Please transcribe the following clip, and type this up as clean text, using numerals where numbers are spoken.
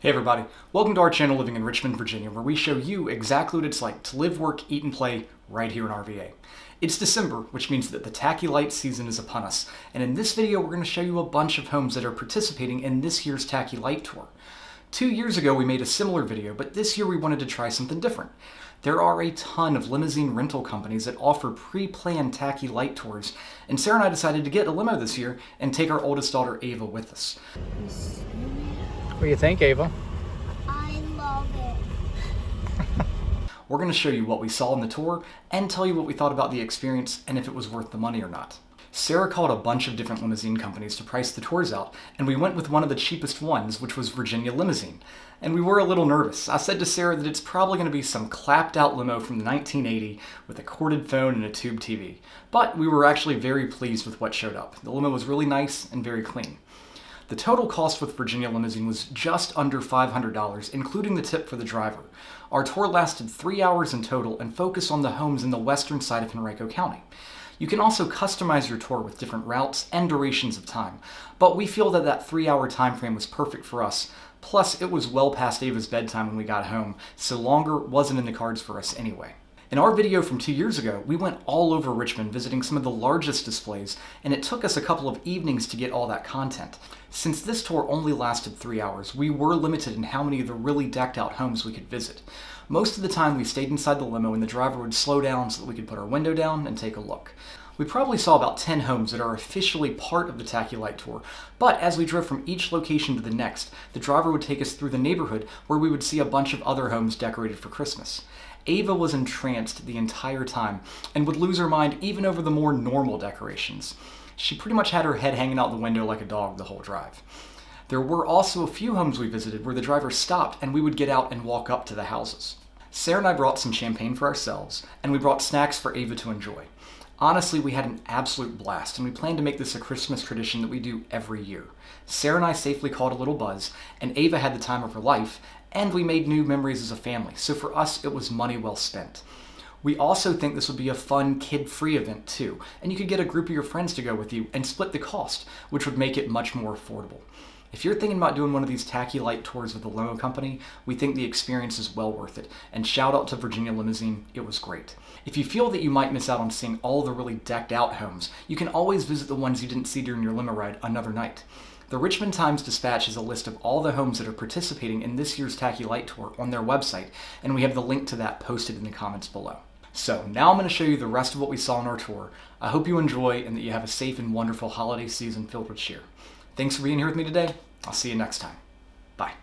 Hey everybody, welcome to our channel Living in Richmond, Virginia, where we show you exactly what it's like to live, work, eat, and play right here in RVA. It's December, which means that the Tacky Light season is upon us, and in this video we're going to show you a bunch of homes that are participating in this year's Tacky Light Tour. 2 years ago we made a similar video, but this year we wanted to try something different. There are a ton of limousine rental companies that offer pre-planned Tacky Light Tours, and Sarah and I decided to get a limo this year and take our oldest daughter Ava with us. What do you think, Ava? I love it. We're going to show you what we saw in the tour and tell you what we thought about the experience and if it was worth the money or not. Sarah called a bunch of different limousine companies to price the tours out, and we went with one of the cheapest ones, which was Virginia Limousine. And we were a little nervous. I said to Sarah that it's probably going to be some clapped out limo from 1980 with a corded phone and a tube TV. But we were actually very pleased with what showed up. The limo was really nice and very clean. The total cost with Virginia Limousine was just under $500, including the tip for the driver. Our tour lasted 3 hours in total and focused on the homes in the western side of Henrico County. You can also customize your tour with different routes and durations of time, but we feel that that 3-hour time frame was perfect for us. Plus, it was well past Ava's bedtime when we got home, so longer wasn't in the cards for us anyway. In our video from 2 years ago, we went all over Richmond visiting some of the largest displays, and it took us a couple of evenings to get all that content. Since this tour only lasted 3 hours, we were limited in how many of the really decked out homes we could visit. Most of the time we stayed inside the limo and the driver would slow down so that we could put our window down and take a look. We probably saw about 10 homes that are officially part of the Tacky Light Tour, but as we drove from each location to the next, the driver would take us through the neighborhood where we would see a bunch of other homes decorated for Christmas. Ava was entranced the entire time and would lose her mind even over the more normal decorations. She pretty much had her head hanging out the window like a dog the whole drive. There were also a few homes we visited where the driver stopped and we would get out and walk up to the houses. Sarah and I brought some champagne for ourselves, and we brought snacks for Ava to enjoy. Honestly, we had an absolute blast, and we plan to make this a Christmas tradition that we do every year. Sarah and I safely caught a little buzz, and Ava had the time of her life, and we made new memories as a family, so for us it was money well spent. We also think this would be a fun, kid-free event too, and you could get a group of your friends to go with you and split the cost, which would make it much more affordable. If you're thinking about doing one of these Tacky Light Tours with a limo company, we think the experience is well worth it, and shout out to Virginia Limousine, it was great. If you feel that you might miss out on seeing all the really decked out homes, you can always visit the ones you didn't see during your limo ride another night. The Richmond Times-Dispatch has a list of all the homes that are participating in this year's Tacky Light Tour on their website, and we have the link to that posted in the comments below. So now I'm going to show you the rest of what we saw on our tour. I hope you enjoy and that you have a safe and wonderful holiday season filled with cheer. Thanks for being here with me today. I'll see you next time. Bye.